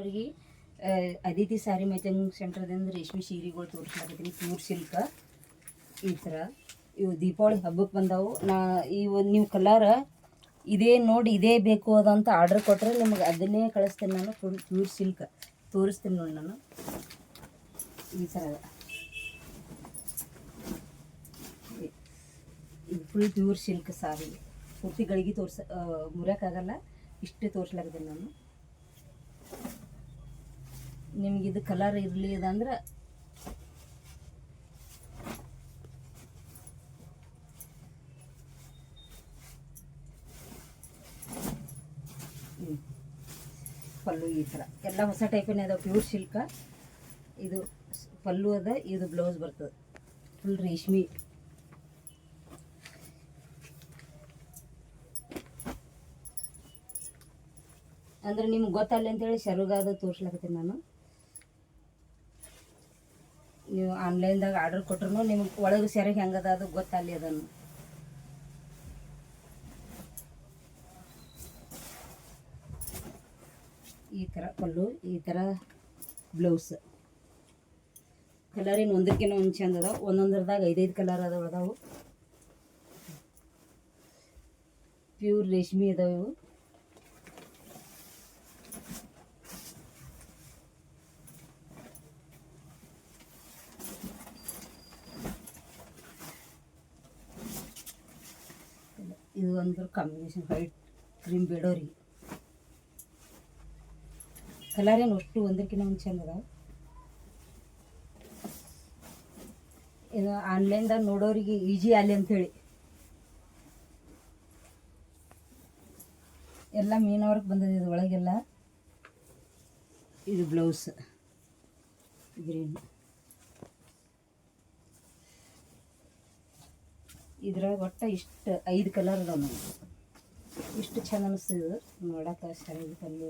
ಎಲ್ಲರಿಗೆ ಅದಿತಿ ಸ್ಯಾರಿ ಮೇಕಿಂಗ್ ಸೆಂಟರ್ದಿಂದ ರೇಷ್ಮೆ ಸೀರೆಗಳು ತೋರಿಸ್ಲಾಕತ್ತೀನಿ. ಪ್ಯೂರ್ ಸಿಲ್ಕ್ ಈ ಥರ ಇವು ದೀಪಾವಳಿ ಹಬ್ಬಕ್ಕೆ ಬಂದವು. ಇವು ನೀವು ಕಲರ್ ಇದೇ ನೋಡಿ ಇದೇ ಬೇಕು ಅದಂತ ಆರ್ಡ್ರ್ ಕೊಟ್ಟರೆ ನಿಮಗೆ ಅದನ್ನೇ ಕಳಿಸ್ತೀನಿ ನಾನು. ಫುಲ್ ಪ್ಯೂರ್ ಸಿಲ್ಕ್ ತೋರಿಸ್ತೀನಿ ನೋಡಿ ನಾನು. ಈ ಥರ ಇದು ಫುಲ್ ಪ್ಯೂರ್ ಸಿಲ್ಕ್ ಸಾರಿ. ಪೂರ್ತಿಗಳಿಗೆ ಮುರಿಯೋಕ್ಕಾಗಲ್ಲ, ಇಷ್ಟೇ ತೋರಿಸ್ಲಾಕತ್ತೀನಿ ನಾನು. ನಿಮ್ಗೆ ಇದು ಕಲರ್ ಇರಲಿ ಅದಂದ್ರೆ ಪಲ್ಲು ಈ ಥರ ಎಲ್ಲ ಹೊಸ ಟೈಪಿನ ಅದಾವೆ. ಪ್ಯೂರ್ ಸಿಲ್ಕ ಇದು ಪಲ್ಲು ಅದ, ಇದು ಬ್ಲೌಸ್ ಬರ್ತದೆ ಫುಲ್ ರೇಷ್ಮೆ. ಅಂದ್ರೆ ನಿಮ್ಗೆ ಗೊತ್ತಲ್ಲ ಅಂತೇಳಿ ಸೆರಗಾದ ತೋರಿಸ್ಲಾಕತ್ತೀನಿ ನಾನು. ನೀವು ಆನ್ಲೈನ್ದಾಗ ಆರ್ಡರ್ ಕೊಟ್ರು ನಿಮ್ಗೆ ಒಳಗೆ ಸೆರಗು ಹೆಂಗದ ಅದು ಗೊತ್ತಲ್ಲಿ ಅದನ್ನು. ಈ ಥರ ಪಲ್ಲು, ಈ ಥರ ಬ್ಲೌಸ್. ಕಲರ್ ಏನು ಒಂದಕ್ಕಿಂತ ಒಂದು ಚಂದ ಅದಾವೆ. ಒಂದೊಂದ್ರದಾಗ 5 ಕಲರ್ ಅದಾವೆ. ಪ್ಯೂರ್ ರೇಷ್ಮೆ ಅದಾವೆ ಇವು. ಇದು ಒಂದು ಕಾಂಬಿನೇಷನ್ ವೈಟ್ ಕ್ರೀಮ್ ಬೇಡೋರಿಗೆ. ಕಲರ್ ಏನು ಅಷ್ಟು ಒಂದಕ್ಕಿಂತ ಒಂದು ಚಂದ ಅದಾವೆ. ಇದು ಆನ್ಲೈನ್ದಾಗ ನೋಡೋರಿಗೆ ಈಜಿ ಅಲ್ಲಿ ಅಂಥೇಳಿ ಎಲ್ಲ ಮೀನವ್ರಿಗೆ ಬಂದದ ಇದು ಒಳಗೆಲ್ಲ. ಇದು ಬ್ಲೌಸ್ ಗ್ರೀನ್. ಇದ್ರಾಗ ಒಟ್ಟು ಇಷ್ಟು 5 ಕಲರ್ ಅದಾವೆ ನೋಡಿ. ಇಷ್ಟು ಚಂದ ಅನಿಸ್ತದೆ ನೋಡೋಕೆ. ಸರಿ ಪಲ್ಲು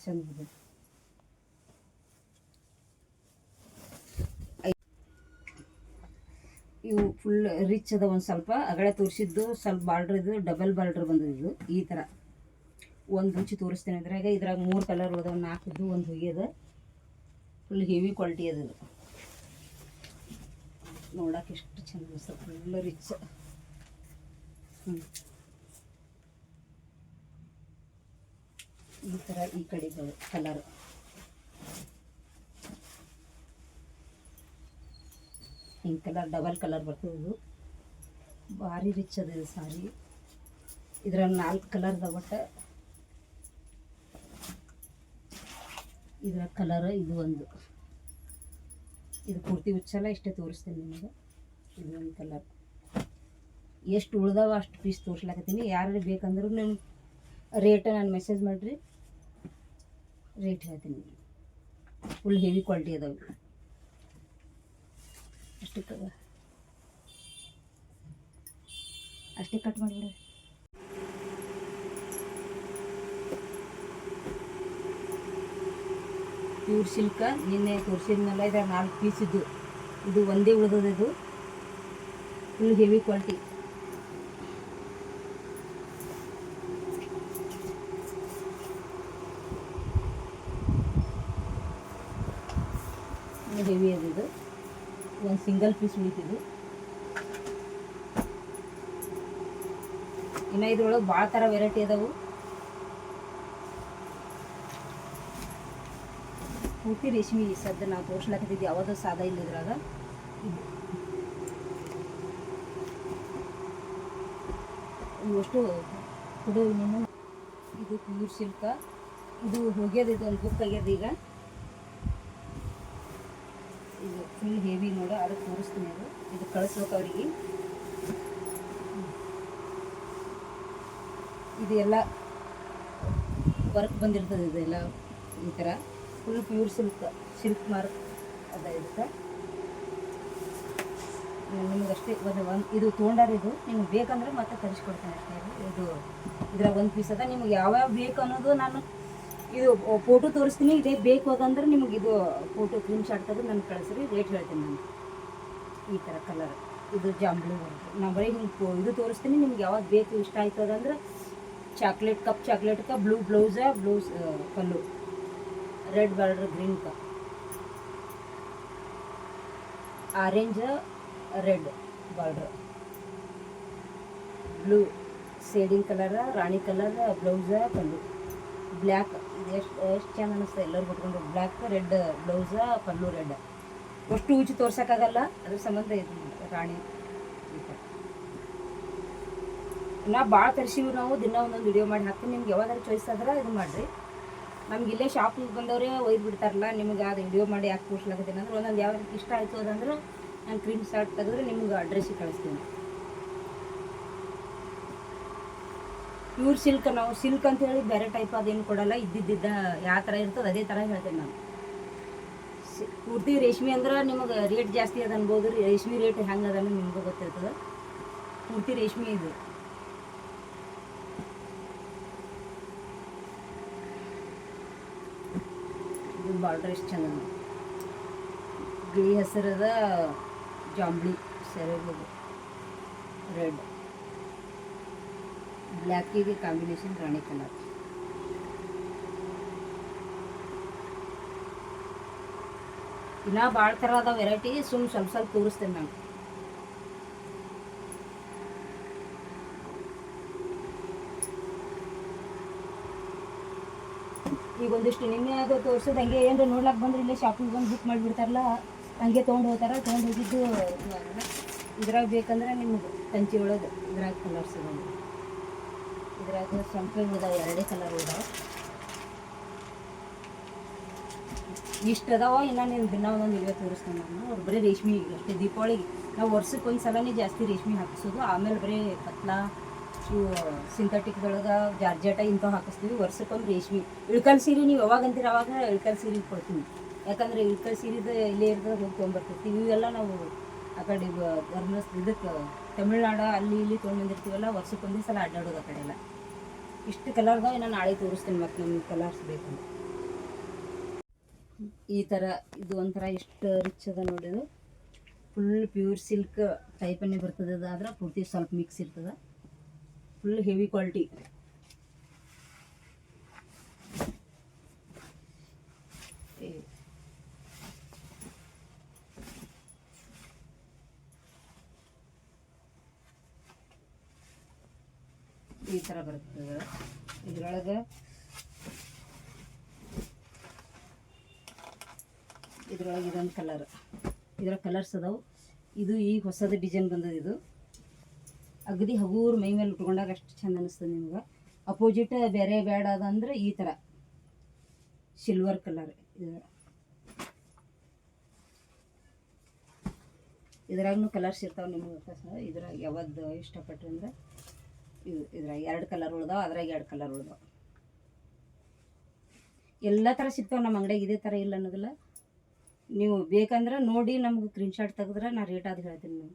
ಚಂದ. ಇವು ಫುಲ್ ರಿಚ್ ಅದ. ಒಂದು ಸ್ವಲ್ಪ ಅಗಳೆ ತೋರಿಸಿದ್ದು ಸ್ವಲ್ಪ ಬಾರ್ಡ್ರ್, ಇದು ಡಬಲ್ ಬಾರ್ಡ್ರ್ ಬಂದಿದ್ದು ಈ ಥರ. ಒಂದು ರುಚಿ ತೋರಿಸ್ತೇನೆ ಇದ್ರಾಗ 3 ಕಲರ್ ಅದಾವೆ. 4 ಒಂದು ಹೋಗ್ಯದ. ಫುಲ್ ಹೆವಿ ಕ್ವಾಲಿಟಿ ಅದ. ನೋಡೋಕೆ ಎಷ್ಟು ಚಂದ ಅನಿಸ್ತದೆ. Full rich. ಈ ಥರ ಈ ಕಡೆ ಕಲರ್. ಹಿಂಗೆ ಕಲರ್ ಡಬಲ್ ಕಲರ್ ಬರ್ತದೆ. ಇದು ಭಾರಿ ರಿಚ್ ಅದ ಇದು ಸಾರಿ. ಇದ್ರಾಗ 4 ಕಲರ್ ಅದ ಒಟ್ಟು. ಇದರ ಕಲರ್ ಇದು ಒಂದು. ಇದು ಪೂರ್ತಿ ಹುಚ್ಚಲ್ಲ, ಇಷ್ಟೇ ತೋರಿಸ್ತೀನಿ ನಿಮಗೆ. ಇದು ಒಂದು ಕಲರ್. ಎಷ್ಟು ಉಳ್ದಾವ ಅಷ್ಟು ಪೀಸ್ ತೋರಿಸ್ಲಾಕತ್ತೀನಿ. ಯಾರು ಬೇಕಂದ್ರೂ ನೀವು ರೇಟ್ ನಾನು ಮೆಸೇಜ್ ಮಾಡಿರಿ, ರೇಟ್ ಹೇಳ್ತೀನಿ. ಫುಲ್ ಹೆವಿ ಕ್ವಾಲಿಟಿ ಅದಾವೆ. ಅಷ್ಟೇ ಕಟ್ ಮಾಡಿಬಿಡ್ರಿ. ಪ್ಯೂರ್ ಸಿಲ್ಕ ನಿನ್ನೆ ತೋರಿಸಿದ್ನಲ್ಲ, ಇದ್ರಾಗ 4 ಪೀಸ್ ಇದ್ದು. ಇದು ಒಂದೇ ಉಳಿದದ. ಇದು ಫುಲ್ ಹೆವಿ ಕ್ವಾಲಿಟಿ. ಹೆವಿ ಅದು. ಇದು ಒಂದು ಸಿಂಗಲ್ ಪೀಸ್ ಉಳಿತಿದ್ದು. ಇನ್ನು ಇದ್ರೊಳಗೆ ಭಾಳ ಥರ ವೆರೈಟಿ ಅದಾವು. ಪೂರ್ತಿ ರೇಷ್ಮೆ ಸದ್ದು ನಾವು ತೋರಿಸ್ಲಾಕತ್ತಿದ್ದು ಯಾವುದೋ ಸಾದಾ ಇಲ್ಲ ಇದ್ರಾಗ. ಇವಷ್ಟು ಕೊಡು ನೀನು. ಇದು ಪ್ಯೂರ್ ಸಿಲ್ಕ. ಇದು ಹೋಗ್ಯದ. ಇದು ಒಂದು ಬುಕ್ ಆಗ್ಯದ ಈಗ. ಇದು ಫುಲ್ ಹೆವಿ ನೋಡು, ಅದಕ್ಕೆ ತೋರಿಸ್ತೀನಿ. ಇದು ಕಳಿಸ್ಬೇಕು ಅವರಿಗೆ. ಇದು ಎಲ್ಲ ವರ್ಕ್ ಬಂದಿರ್ತದೆ. ಇದೆಲ್ಲ ಈ ಥರ ಫುಲ್ ಪ್ಯೂರ್ ಸಿಲ್ಕ್ ಮಾರ್ಕ್ ಅದ. ಇದಕ್ಕೆ ನಿಮ್ಗೆ ಅಷ್ಟೇ ಇದು ತೊಗೊಂಡಾರ. ಇದು ನಿಮ್ಗೆ ಬೇಕಂದ್ರೆ ಮತ್ತೆ ತರಿಸ್ಕೊಡ್ತೇನೆ ಅಷ್ಟೇ. ಇದು ಇದ್ರಾಗ 1 ಪೀಸ್ ಅದ. ನಿಮ್ಗೆ ಯಾವ್ಯಾವ ಬೇಕು ಅನ್ನೋದು ನಾನು ಇದು ಫೋಟೋ ತೋರಿಸ್ತೀನಿ. ಇದೇ ಬೇಕು ಅದಂದ್ರೆ ನಿಮಗೆ ಇದು ಫೋಟೋ ಸ್ಕ್ರೀನ್ ಶಾಟ್ ತೆಗೆದು ನನಗೆ ಕಳಿಸ್ರಿ, ರೇಟ್ ಹೇಳ್ತೀನಿ ನಾನು. ಈ ಥರ ಕಲರ್ ಇದು ಜಾಂಬ್ಲಿ ಬರುತ್ತೆ. ನಾವು ಬರೀ ಹಿಂಗೆ ಇದು ತೋರಿಸ್ತೀನಿ. ನಿಮ್ಗೆ ಯಾವ್ದು ಬೇಕು ಇಷ್ಟ ಆಯ್ತದಂದ್ರೆ ಚಾಕ್ಲೇಟ್ ಕಪ್ ಚಾಕ್ಲೇಟ್ का ब्लू ब्लाउज है blue pallu red border green का orange red border blue shading colour रानी कलर ब्लाउज पल्लू ಬ್ಲ್ಯಾಕ್ ಇದು ಎಷ್ಟು ಚೆಂದ ಅನ್ನಿಸ್ತದೆ ಎಲ್ಲರೂ ಬಿಟ್ಕೊಂಡು black red blouse pallu red ಅಷ್ಟು ಉಚ್ಚಿ ತೋರ್ಸೋಕ್ಕಾಗಲ್ಲ ಅದ್ರ ಸಂಬಂಧ ಇದು ರಾಣಿ ಈ ಥರ ನಾ ಭಾಳ ತರಿಸಿವಿ ನಾವು ದಿನ ಒಂದೊಂದು ವಿಡಿಯೋ ಮಾಡಿ ಹಾಕ್ತೀನಿ ನಿಮ್ಗೆ ಯಾವ್ದಾದ್ರು ಚಾಯ್ಸ್ ಆದ್ರೆ ಇದು ಮಾಡಿರಿ ನಮ್ಗೆ ಇಲ್ಲೇ ಶಾಪಿಗೆ ಬಂದವರೇ ಒಯ್ದು ಬಿಡ್ತಾರಲ್ಲ ನಿಮ್ಗೆ ಅದು ವಿಡಿಯೋ ಮಾಡಿ ಯಾಕೆ ತೋರಿಸ್ಲಾಕತ್ತೀನಿ ಅಂದ್ರೆ ಒಂದೊಂದು ಯಾವ ಇಷ್ಟ ಆಯಿತು ಅದಂದ್ರೆ ನಾನು ಕ್ರೀಮ್ ಶಾರ್ಟ್ ತೆಗೆದ್ರೆ ನಿಮ್ಗೆ ಅಡ್ರೆಸ್ಸಿಗೆ ಕಳಿಸ್ತೀನಿ ಪ್ಯೂರ್ ಸಿಲ್ಕ್ ನಾವು ಸಿಲ್ಕ್ ಅಂತ ಹೇಳಿ ಬೇರೆ ಟೈಪ್ ಅದೇನು ಕೊಡಲ್ಲ ಇದ್ದಿದ್ದ ಯಾವ ಥರ ಇರ್ತದೆ ಅದೇ ಥರ ಹೇಳ್ತೇನೆ ನಾನು ಪೂರ್ತಿ ರೇಷ್ಮೆ ಅಂದ್ರೆ ನಿಮಗೆ ರೇಟ್ ಜಾಸ್ತಿ ಅದ ಅನ್ಬೋದು ರೇಷ್ಮೆ ರೇಟ್ ಹೆಂಗೆ ಅದ ನಿಮ್ಗೆ ಗೊತ್ತಿರ್ತದೆ ಪೂರ್ತಿ ರೇಷ್ಮೆ ಇದು ಇದು ಬಾರ್ಡ್ರ್ ಎಷ್ಟು ಚಂದ ಗಿಳಿ ಹೆಸರದ ಜಾಂಬ್ಳಿ ಸೆರೆಗೋದು ರೆಡ್ ಬ್ಲ್ಯಾಕಿಗೆ ಕಾಂಬಿನೇಷನ್ ರಾಣಿ ಕಲರ್ ಇನ್ನೂ ಭಾಳ ಥರ ಅದ ವೆರೈಟಿ ಸ್ವಲ್ಪ ಸ್ವಲ್ಪ ತೋರಿಸ್ತೇನೆ ನಾನು ಈಗ ಒಂದಿಷ್ಟು ನಿನ್ನೆ ಅದು ತೋರಿಸೋದು ಹಂಗೆ ಏನಾರು ನೋಡ್ಲಾಕ್ ಬಂದ್ರೆ ಇಲ್ಲೇ ಶಾಪಿಗೆ ಬಂದು ಬುಕ್ ಮಾಡಿಬಿಡ್ತಾರಲ್ಲ ಹಂಗೆ ತೊಗೊಂಡು ಹೋಗ್ತಾರೆ ತೊಗೊಂಡು ಹೋಗಿದ್ದು ಇದ್ರಾಗ ಬೇಕಂದ್ರೆ ನಿಮ್ಗೆ ಕಂಚಿ ಒಳಗೆ ಇದ್ರಾಗ ಕಲರ್ಸ್ ಅದ ಇದ್ರಾಗ ಸಂಪೆ ಇದಾವೆ ಎರಡೇ ಕಲರ್ ಇದಾವೆ ಇಷ್ಟು ಅದಾವ ಇನ್ನು ನೀನು ದಿನ ಒಂದೊಂದು ವಿಡಿಯೋ ತೋರಿಸ್ತೇನೆ ನಾನು ಅವ್ರು ಬರೀ ರೇಷ್ಮೆ ಅಷ್ಟೇ ದೀಪಾವಳಿಗೆ ನಾವು ವರ್ಷಕ್ಕೆ ಒಂದು ಸಲನೇ ಜಾಸ್ತಿ ರೇಷ್ಮೆ ಹಾಕಿಸೋದು ಆಮೇಲೆ ಬರೀ ಕತ್ಲಾ ಇವು ಸಿಂಥೆಟಿಕ್ದೊಳಗೆ ಜಾರ್ಜೆಟ ಇಂಥವು ಹಾಕಿಸ್ತೀವಿ ವರ್ಷಕ್ಕೊಂದು ರೇಷ್ಮೆ ಇಳ್ಕಲ್ ಸೀರೆ ನೀವು ಯಾವಾಗ ಅಂತೀರ ಅವಾಗ ಇಳ್ಕಲ್ ಸೀರೆ ಕೊಡ್ತೀವಿ ಯಾಕಂದರೆ ಇಳ್ಕಲ್ ಸೀರೆದು ಇಲ್ಲೇ ಇರ್ತದೆ ಹೋಗಿ ತೊಗೊಂಬರ್ತಿರ್ತೀವಿ ಇವೆಲ್ಲ ನಾವು ಆ ಕಡೆ ಇದಕ್ಕೆ ತಮಿಳ್ನಾಡು ಅಲ್ಲಿ ಇಲ್ಲಿ ತೊಗೊಂಡ್ಬಂದಿರ್ತೀವಲ್ಲ ವರ್ಷಕ್ಕೊಂದೇ ಸಲ ಅಡ್ಡಾಡೋದು ಆ ಕಡೆ ಎಲ್ಲ ಇಷ್ಟು ಕಲರ್ದಾಗ ನಾನು ನಾಳೆ ತೋರಿಸ್ತೀನಿ ಮತ್ತು ನಮ್ಗೆ ಕಲರ್ಸ್ ಬೇಕಂದ್ರೆ ಈ ಥರ ಇದು ಒಂಥರ ಎಷ್ಟು ರಿಚ್ ಅದ ನೋಡಿದು ಫುಲ್ ಪ್ಯೂರ್ ಸಿಲ್ಕ್ ಟೈಪನ್ನೇ ಬರ್ತದೆ ಅದು ಆದ್ರೆ ಪೂರ್ತಿ ಸ್ವಲ್ಪ ಮಿಕ್ಸ್ ಇರ್ತದೆ ಫುಲ್ ಹೆವಿ ಕ್ವಾಲಿಟಿ ಈ ಥರ ಬರ್ತದೆ ಇದ್ರೊಳಗೆ ಇದೊಂದು ಕಲರ್ ಇದ್ರ ಕಲರ್ಸ್ ಅದಾವು ಇದು ಈಗ ಹೊಸದು ಡಿಸೈನ್ ಬಂದದ ಇದು ಅಗದಿ ಹಗೂರು ಮೈ ಮೇಲೆ ಉಟ್ಕೊಂಡಾಗ ಅಷ್ಟು ಚಂದ ಅನಿಸ್ತದೆ ನಿಮ್ಗೆ ಅಪೋಸಿಟ್ ಬೇರೆ ಬೇಡ ಅದಂದ್ರೆ ಈ ಥರ ಸಿಲ್ವರ್ ಕಲರ್ ಇದ್ರಾಗೂ ಕಲರ್ಸ್ ಇರ್ತಾವೆ ನಿಮ್ಗೆ ಇದ್ರಾಗ ಯಾವ್ದು ಇಷ್ಟಪಟ್ರಿ ಅಂದ್ರೆ ಇದ್ರಾಗ 2 ಕಲರ್ ಉಳ್ದಾವ ಅದ್ರಾಗ 2 ಕಲರ್ ಉಳ್ದಾವ ಎಲ್ಲ ಥರ ಸಿಗ್ತಾವೆ ನಮ್ಮ ಅಂಗಡಿಯಾಗ ಇದೇ ಥರ ಇಲ್ಲ ಅನ್ನೋದಿಲ್ಲ ನೀವು ಬೇಕಂದ್ರೆ ನೋಡಿ ನಮ್ಗೆ ಸ್ಕ್ರೀನ್ ಶಾಟ್ ತೆಗೆದ್ರೆ ನಾ ರೇಟ್ ಅದು ಹೇಳ್ತೀನಿ ನೀವು